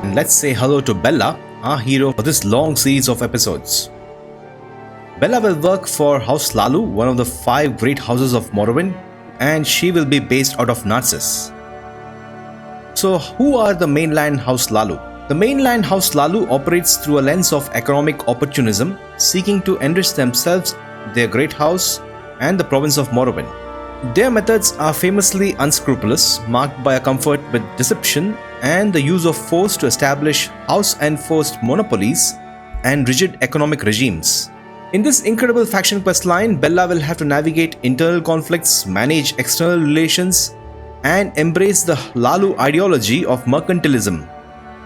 and let's say hello to Bella, our hero for this long series of episodes. Bella will work for House Hlaalu, one of the 5 great houses of Morrowind, and she will be based out of Narsis. So who are the Mainland House Hlaalu? The Mainland House Hlaalu operates through a lens of economic opportunism, seeking to enrich themselves, their great house, and the province of Morrowind. Their methods are famously unscrupulous, marked by a comfort with deception and the use of force to establish house-enforced monopolies and rigid economic regimes. In this incredible faction questline, Bella will have to navigate internal conflicts, manage external relations, and embrace the Hlaalu ideology of mercantilism.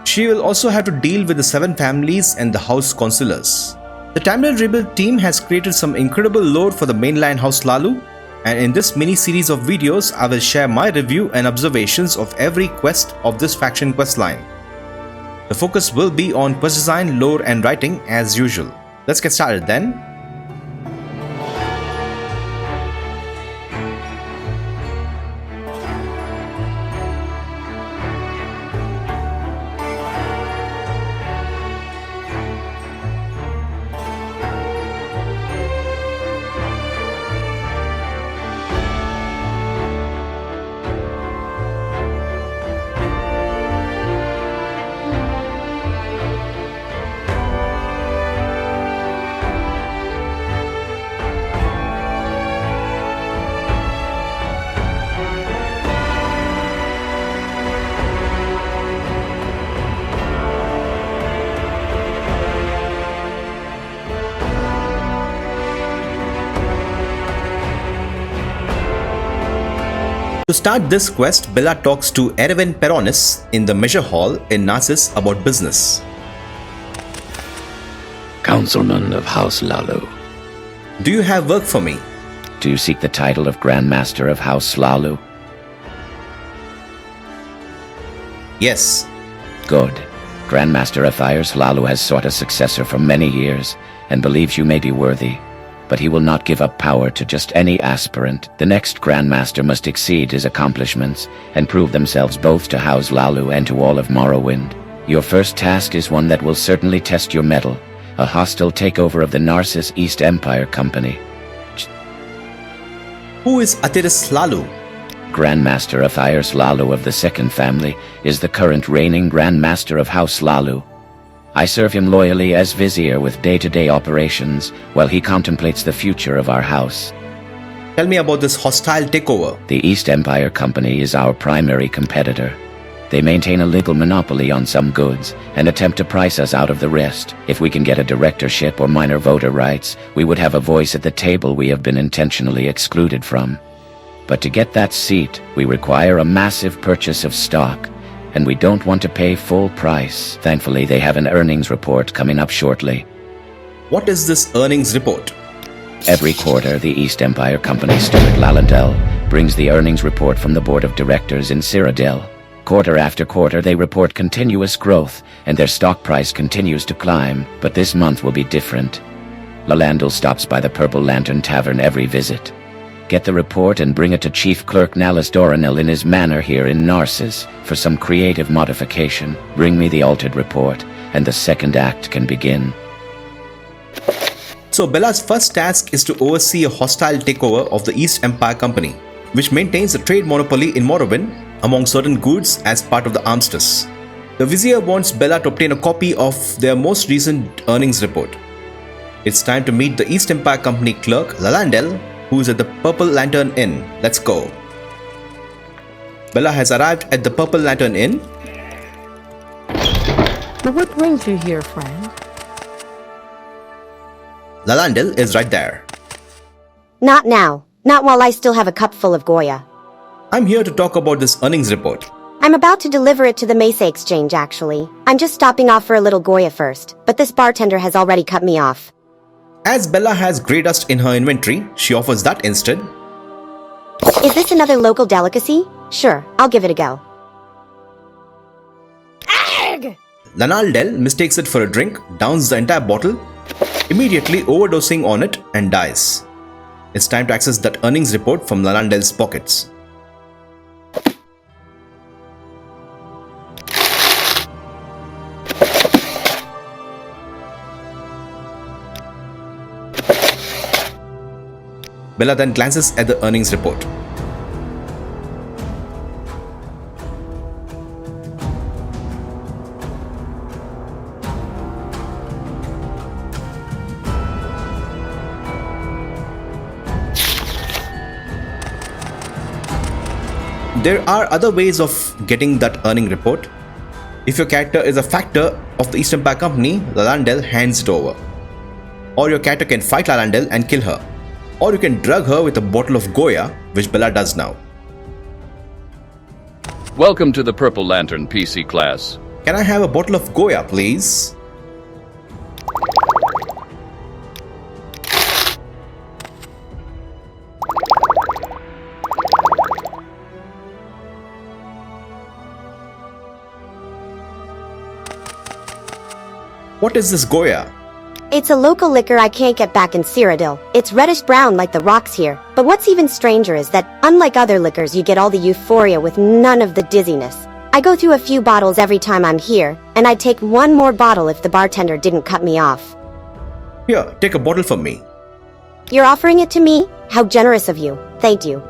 She will also have to deal with the 7 families and the house councilors. The Tamriel Rebuild team has created some incredible lore for the Mainland House Hlaalu, and in this mini-series of videos, I will share my review and observations of every quest of this faction questline. The focus will be on quest design, lore, and writing as usual. Let's get started then. To start this quest, Bella talks to Erwin Peronis in the Measure Hall in Narsis about business. Councilman of House Hlaalu. Do you have work for me? Do you seek the title of Grand Master of House Hlaalu? Yes. Good. Grand Master Orvas Hlaalu has sought a successor for many years and believes you may be worthy. But he will not give up power to just any aspirant. The next Grand Master must exceed his accomplishments and prove themselves both to House Hlaalu and to all of Morrowind. Your first task is one that will certainly test your mettle: a hostile takeover of the Narsis East Empire Company. Who is Orvas Hlaalu? Grand Master Orvas Hlaalu of the Second Family is the current reigning Grand Master of House Hlaalu. I serve him loyally as Vizier with day-to-day operations while he contemplates the future of our house. Tell me about this hostile takeover. The East Empire Company is our primary competitor. They maintain a legal monopoly on some goods and attempt to price us out of the rest. If we can get a directorship or minor voter rights, we would have a voice at the table we have been intentionally excluded from. But to get that seat, we require a massive purchase of stock, and we don't want to pay full price. Thankfully, they have an earnings report coming up shortly. What is this earnings report? Every quarter, the East Empire Company steward Lalandel brings the earnings report from the board of directors in Cyrodiil. Quarter after quarter, they report continuous growth, and their stock price continues to climb. But this month will be different. Lalandel stops by the Purple Lantern Tavern every visit. Get the report and bring it to Chief Clerk Nalis Doranil in his manor here in Narsis for some creative modification. Bring me the altered report, and the second act can begin. So Bella's first task is to oversee a hostile takeover of the East Empire Company, which maintains a trade monopoly in Morrowind among certain goods as part of the armistice. The Vizier wants Bella to obtain a copy of their most recent earnings report. It's time to meet the East Empire Company clerk, Lalandel, who is at the Purple Lantern Inn. Let's go. Bella has arrived at the Purple Lantern Inn. What brings you here, friend? Lalandel is right there. Not now. Not while I still have a cup full of Goya. I'm here to talk about this earnings report. I'm about to deliver it to the Mesa Exchange, actually. I'm just stopping off for a little Goya first, but this bartender has already cut me off. As Bella has grey dust in her inventory, she offers that instead. Is this another local delicacy? Sure, I'll give it a go. Arg! Lalandel mistakes it for a drink, downs the entire bottle, immediately overdosing on it, and dies. It's time to access that earnings report from Lalandel's pockets. Bella then glances at the earnings report. There are other ways of getting that earning report. If your character is a factor of the East Empire Company, Lalandel hands it over. Or your character can fight Lalandel and kill her. Or you can drug her with a bottle of Goya, which Bella does now. Welcome to the Purple Lantern PC class. Can I have a bottle of Goya, please? What is this Goya? It's a local liquor I can't get back in Cyrodiil. It's reddish-brown like the rocks here. But what's even stranger is that, unlike other liquors, you get all the euphoria with none of the dizziness. I go through a few bottles every time I'm here, and I'd take one more bottle if the bartender didn't cut me off. Here, take a bottle from me. You're offering it to me? How generous of you. Thank you.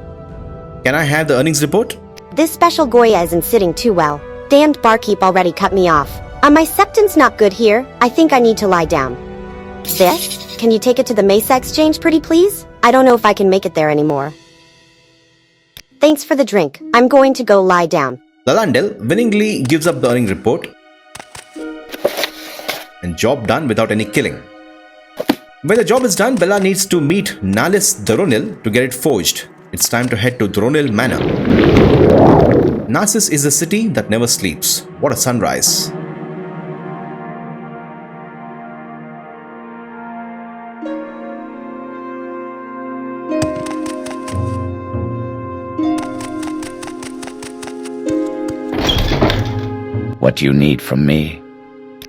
Can I have the earnings report? This special Goya isn't sitting too well. Damned barkeep already cut me off. My septon's not good here. I think I need to lie down. This? Can you take it to the Mesa Exchange, pretty please? I don't know if I can make it there anymore. Thanks for the drink. I'm going to go lie down. Lalandel winningly gives up the earning report. And job done without any killing. When the job is done, Bella needs to meet Narsis Dronil to get it forged. It's time to head to Dronil Manor. Narsis is a city that never sleeps. What a sunrise. What do you need from me?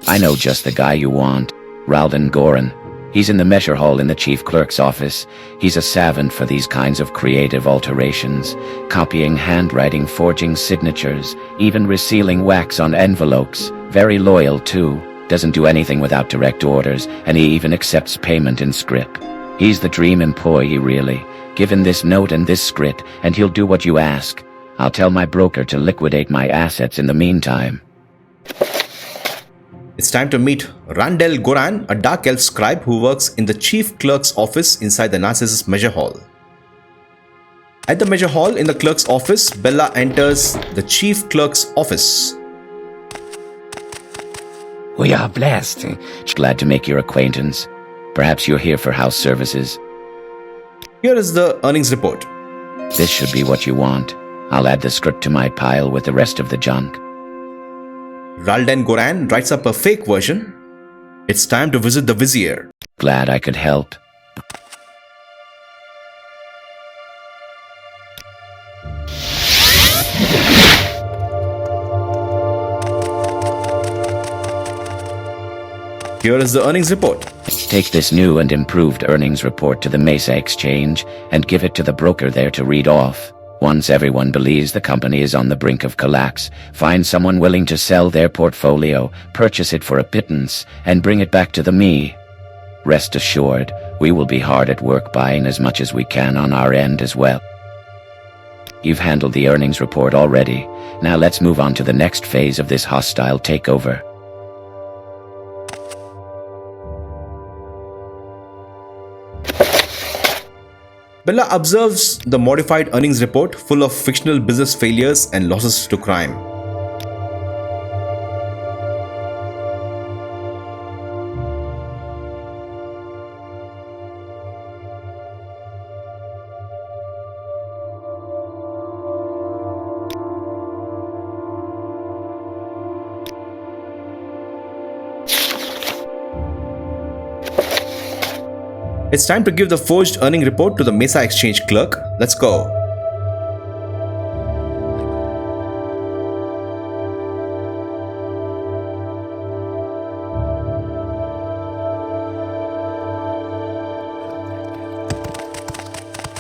I know just the guy you want, Raldan Goran. He's in the measure hall in the chief clerk's office. He's a savant for these kinds of creative alterations, copying handwriting, forging signatures, even resealing wax on envelopes. Very loyal too, doesn't do anything without direct orders, and he even accepts payment in scrip. He's the dream employee really. Give him this note and this script, and he'll do what you ask. I'll tell my broker to liquidate my assets in the meantime. It's time to meet Randel Goran, a dark elf scribe who works in the chief clerk's office inside the Narcissus measure hall. At the measure hall in the clerk's office, Bella enters the chief clerk's office. We are blessed. Glad to make your acquaintance. Perhaps you're here for house services. Here is the earnings report. This should be what you want. I'll add the script to my pile with the rest of the junk. Raldan Goran writes up a fake version. It's time to visit the vizier. Glad I could help. Here is the earnings report. Take this new and improved earnings report to the Mesa Exchange and give it to the broker there to read off. Once everyone believes the company is on the brink of collapse, find someone willing to sell their portfolio, purchase it for a pittance, and bring it back to the me. Rest assured, we will be hard at work buying as much as we can on our end as well. You've handled the earnings report already. Now let's move on to the next phase of this hostile takeover. Bella observes the modified earnings report full of fictional business failures and losses to crime. It's time to give the forged earning report to the Mesa Exchange clerk. Let's go.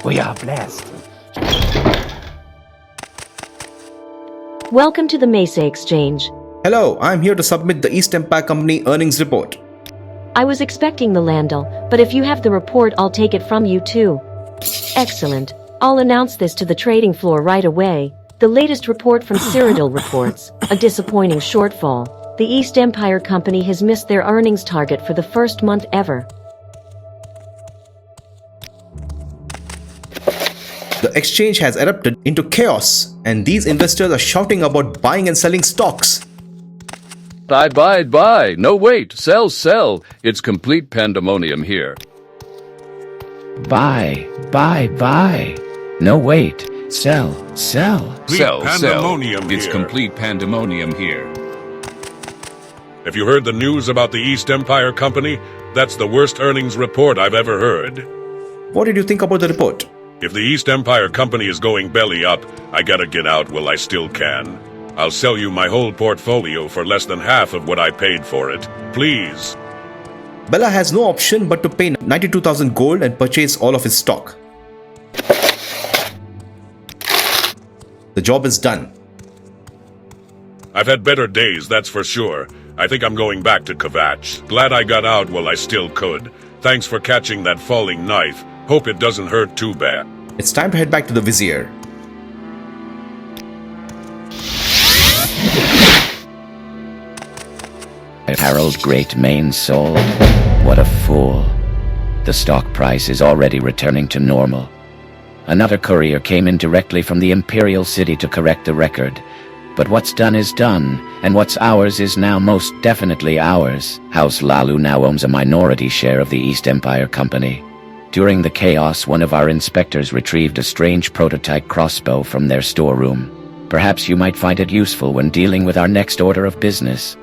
We are blessed. Welcome to the Mesa Exchange. Hello, I'm here to submit the East Empire Company earnings report. I was expecting the Landel, but if you have the report, I'll take it from you too. Excellent. I'll announce this to the trading floor right away. The latest report from Cyrodiil reports a disappointing shortfall. The East Empire Company has missed their earnings target for the first month ever. The exchange has erupted into chaos, and these investors are shouting about buying and selling stocks. Buy. No, wait. Sell. It's complete pandemonium here. Buy. No, wait. Sell. Sell. Pandemonium It's here. complete pandemonium here. Have you heard the news about the East Empire Company? That's the worst earnings report I've ever heard. What did you think about the report? If the East Empire Company is going belly up, I gotta get out while I still can. I'll sell you my whole portfolio for less than half of what I paid for it. Please. Bella has no option but to pay 92,000 gold and purchase all of his stock. The job is done. I've had better days, that's for sure. I think I'm going back to Kvatch. Glad I got out while I still could. Thanks for catching that falling knife. Hope it doesn't hurt too bad. It's time to head back to the Vizier. Harold Great Main sold. What a fool. The stock price is already returning to normal. Another courier came in directly from the Imperial City to correct the record. But what's done is done, and what's ours is now most definitely ours. House Hlaalu now owns a minority share of the East Empire Company. During the chaos, one of our inspectors retrieved a strange prototype crossbow from their storeroom. Perhaps you might find it useful when dealing with our next order of business.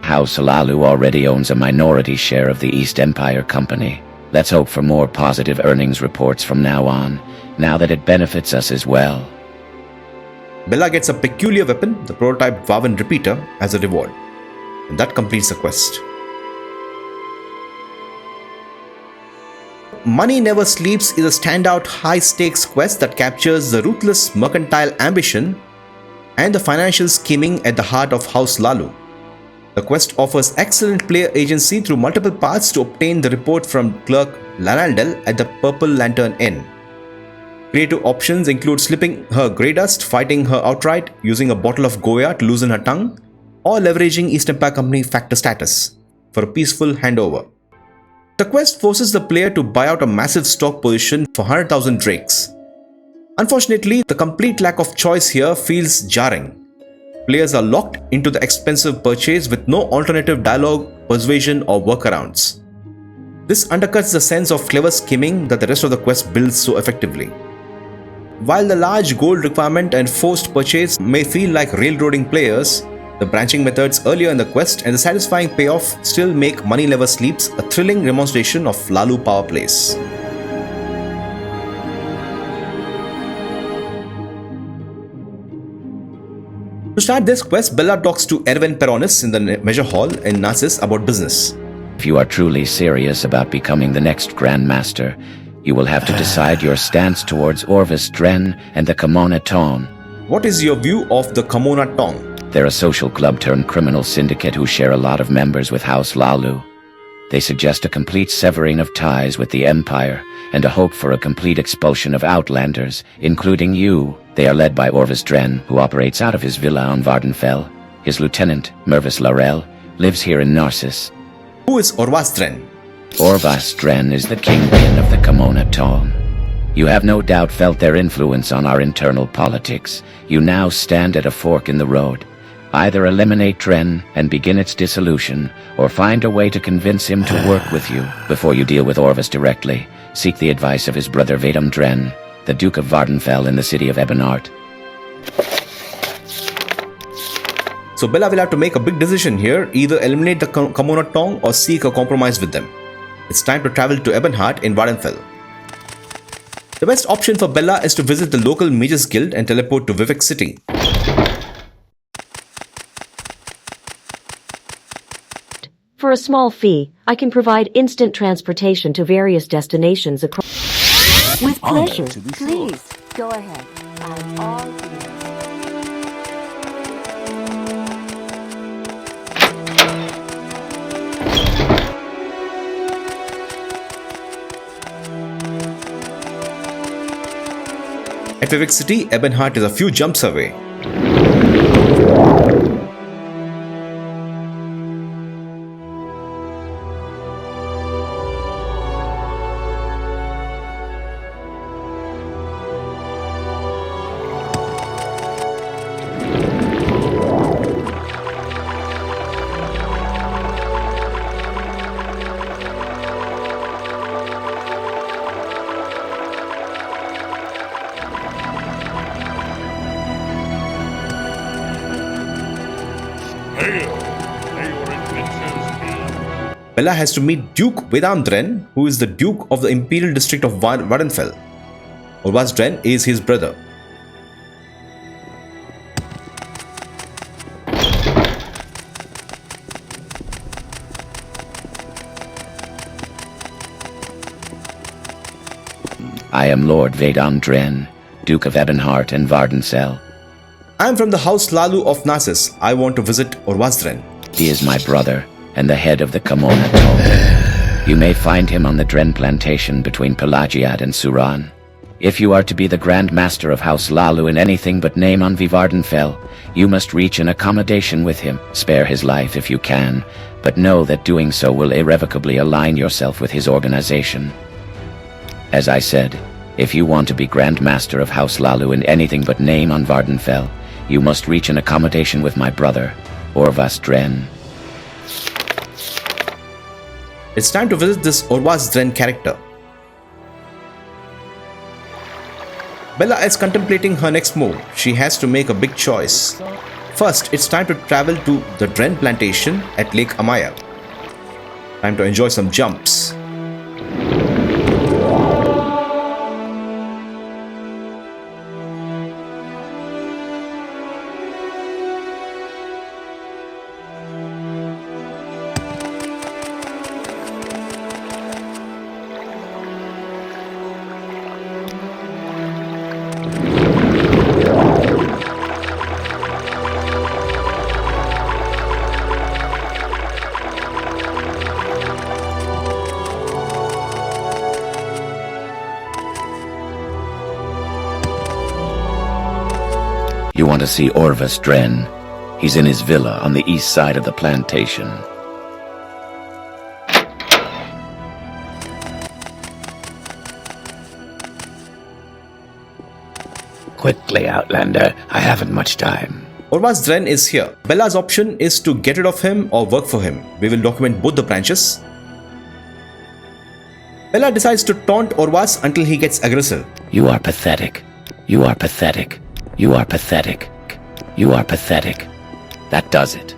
House Hlaalu already owns a minority share of the East Empire Company. Let's hope for more positive earnings reports from now on, now that it benefits us as well. Bella gets a peculiar weapon, the prototype Vavan Repeater, as a reward. And that completes the quest. Money Never Sleeps is a standout high-stakes quest that captures the ruthless mercantile ambition and the financial scheming at the heart of House Hlaalu. The quest offers excellent player agency through multiple paths to obtain the report from clerk Lanaldel at the Purple Lantern Inn. Creative options include slipping her grey dust, fighting her outright, using a bottle of Goya to loosen her tongue, or leveraging East Empire Company factor status for a peaceful handover. The quest forces the player to buy out a massive stock position for 100,000 drakes. Unfortunately, the complete lack of choice here feels jarring. Players are locked into the expensive purchase with no alternative dialogue, persuasion, or workarounds. This undercuts the sense of clever scheming that the rest of the quest builds so effectively. While the large gold requirement and forced purchase may feel like railroading players, the branching methods earlier in the quest and the satisfying payoff still make Money Never Sleeps a thrilling demonstration of Hlaalu power plays. To start this quest, Bella talks to Erwin Peronis in the measure hall in Narsis about business. If you are truly serious about becoming the next Grand Master, you will have to decide your stance towards Orvas Dren and the Kimona Tong. What is your view of the Kimona Tong? They're a social club turned criminal syndicate who share a lot of members with House Hlaalu. They suggest a complete severing of ties with the Empire and a hope for a complete expulsion of Outlanders, including you. They are led by Orvas Dren, who operates out of his villa on Vardenfell. His lieutenant, Mervis Laurel, lives here in Narsis. Who is Orvas Dren? Orvas Dren is the kingpin of the Kimona Tong. You have no doubt felt their influence on our internal politics. You now stand at a fork in the road. Either eliminate Dren and begin its dissolution, or find a way to convince him to work with you. Before you deal with Orvas directly, seek the advice of his brother Vedum Dren, the Duke of Vardenfell in the city of Ebonheart. So Bella will have to make a big decision here, either eliminate the Kimona Tong or seek a compromise with them. It's time to travel to Ebonheart in Vardenfell. The best option for Bella is to visit the local Mages Guild and teleport to Vivek City. For a small fee, I can provide instant transportation to various destinations across. With pleasure. Please, go ahead. I'm all ears. At Vivek City, Ebonheart is a few jumps away. Bella has to meet Duke Veloth Dren, who is the Duke of the Imperial District of Vardenfell. Orvas Dren is his brother. I am Lord Veloth Dren, Duke of Ebonheart and Vardenfell. I am from the House Hlaalu of Narsis. I want to visit Orvas Dren. He is my brother and the head of the Kimona Toll. You may find him on the Dren plantation between Pelagiad and Suran. If you are to be the Grand Master of House Hlaalu in anything but name on Vardenfell, you must reach an accommodation with him. Spare his life if you can, but know that doing so will irrevocably align yourself with his organization. As I said, if you want to be Grand Master of House Hlaalu in anything but name on Vardenfell, you must reach an accommodation with my brother, Orvas Dren. It's time to visit this Orvas Dren character. Bella is contemplating her next move. She has to make a big choice. First, it's time to travel to the Dren plantation at Lake Amaya. Time to enjoy some jumps. You want to see Orvas Dren? He's in his villa on the east side of the plantation. Quickly, Outlander. I haven't much time. Orvas Dren is here. Bella's option is to get rid of him or work for him. We will document both the branches. Bella decides to taunt Orvas until he gets aggressive. You are pathetic. You are pathetic. You are pathetic. You are pathetic. That does it.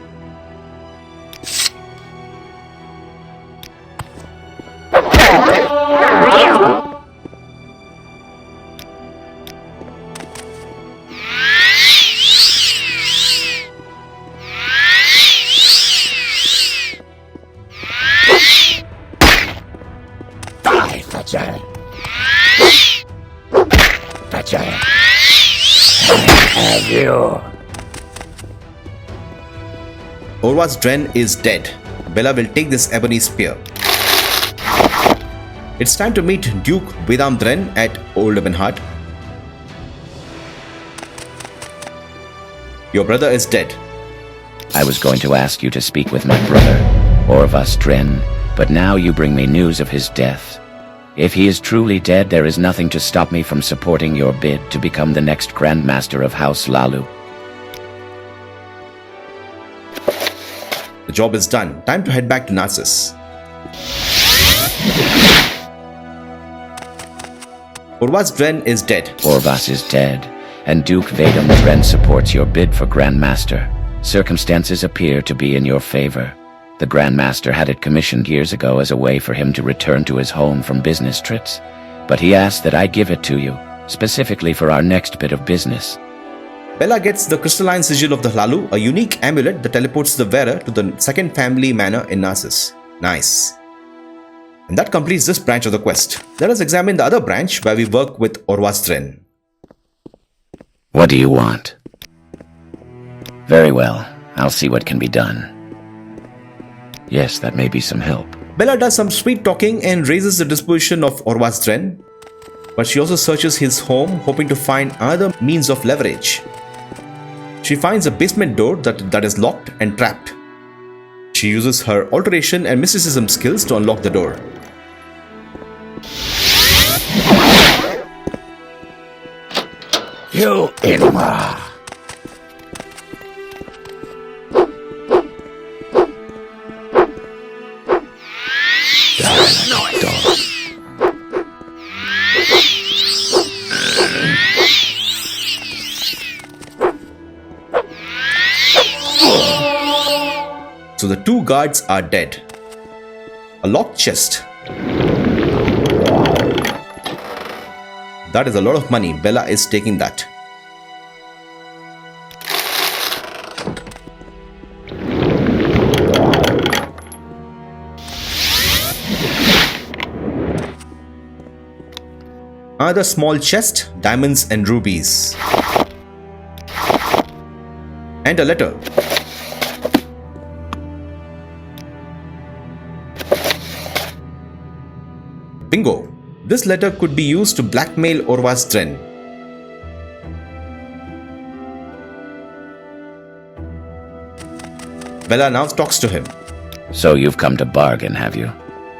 Die, Fetcher. Fetcher. Have you? Orvas Dren is dead. Bella will take this ebony spear. It's time to meet Duke Veloth Dren at Old Ebonheart. Your brother is dead. I was going to ask you to speak with my brother, Orvas Dren, but now you bring me news of his death. If he is truly dead, there is nothing to stop me from supporting your bid to become the next Grand Master of House Hlaalu. The job is done. Time to head back to Narsis. Orvas Dren is dead. Orvas is dead, and Duke Veloth Dren supports your bid for Grand Master. Circumstances appear to be in your favor. The Grand Master had it commissioned years ago as a way for him to return to his home from business trips, but he asked that I give it to you, specifically for our next bit of business. Bella gets the crystalline sigil of the Hlaalu, a unique amulet that teleports the wearer to the second family manor in Narsis. Nice. And that completes this branch of the quest. Let us examine the other branch where we work with Orvas Dren. What do you want? Very well. I'll see what can be done. Yes, that may be some help. Bella does some sweet talking and raises the disposition of Orvas Dren. but she also searches his home, hoping to find other means of leverage. She finds a basement door that is locked and trapped. She uses her alteration and mysticism skills to unlock the door. You Inma. So the two guards are dead. A locked chest. That is a lot of money. Bella is taking that. Another small chest, diamonds and rubies. And a letter. Bingo! This letter could be used to blackmail Orvas Dren. Bella now talks to him. So you've come to bargain, have you?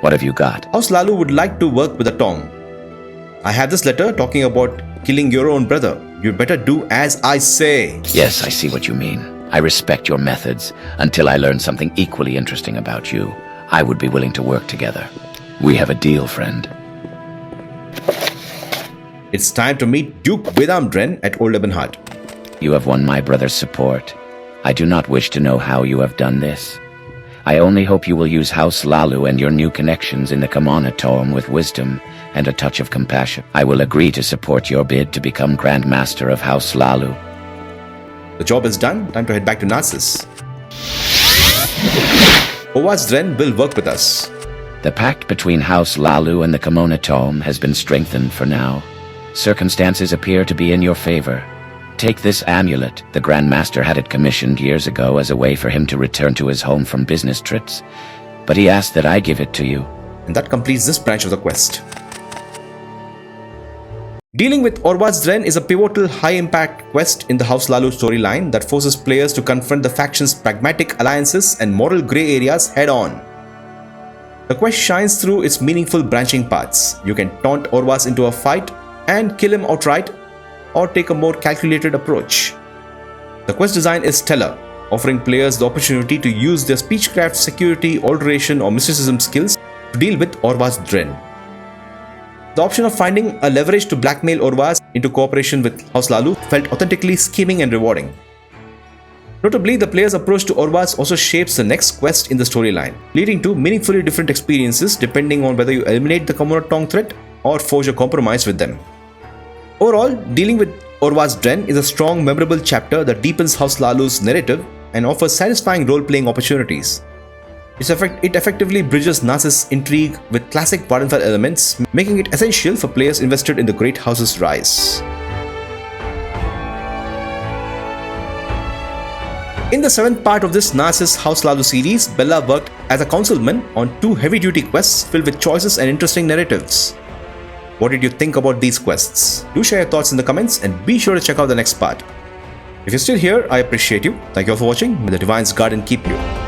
What have you got? House Hlaalu would like to work with a Tom. I have this letter talking about killing your own brother. You better do as I say. Yes, I see what you mean. I respect your methods until I learn something equally interesting about you. I would be willing to work together. We have a deal, friend. It's time to meet Duke Vedam Dren at Old Ebonheart. You have won my brother's support. I do not wish to know how you have done this. I only hope you will use House Hlaalu and your new connections in the Kamana Tome with wisdom and a touch of compassion. I will agree to support your bid to become Grand Master of House Hlaalu. The job is done. Time to head back to Narsis. Orvas Dren will work with us. The pact between House Hlaalu and the Kamona Tome has been strengthened for now. Circumstances appear to be in your favor. Take this amulet. The Grand Master had it commissioned years ago as a way for him to return to his home from business trips, but he asked that I give it to you. And that completes this branch of the quest. Dealing with Orvas Dren is a pivotal high-impact quest in the House Hlaalu storyline that forces players to confront the faction's pragmatic alliances and moral grey areas head-on. The quest shines through its meaningful branching paths. You can taunt Orvas into a fight and kill him outright, or take a more calculated approach. The quest design is stellar, offering players the opportunity to use their speechcraft, security, alteration or mysticism skills to deal with Orvas Dren. The option of finding a leverage to blackmail Orvas into cooperation with House Hlaalu felt authentically scheming and rewarding. Notably, the player's approach to Orvas also shapes the next quest in the storyline, leading to meaningfully different experiences depending on whether you eliminate the Kamona Tong threat or forge a compromise with them. Overall, dealing with Orvas Dren is a strong, memorable chapter that deepens House Hlaalu's narrative and offers satisfying role-playing opportunities. It effectively bridges Narsis' intrigue with classic Vvardenfell elements, making it essential for players invested in the Great House's rise. In the 7th part of this Narsis House Hlaalu series, Bella worked as a councilman on 2 heavy-duty quests filled with choices and interesting narratives. What did you think about these quests? Do share your thoughts in the comments and be sure to check out the next part. If you're still here, I appreciate you. Thank you all for watching. May the Divine's Garden keep you.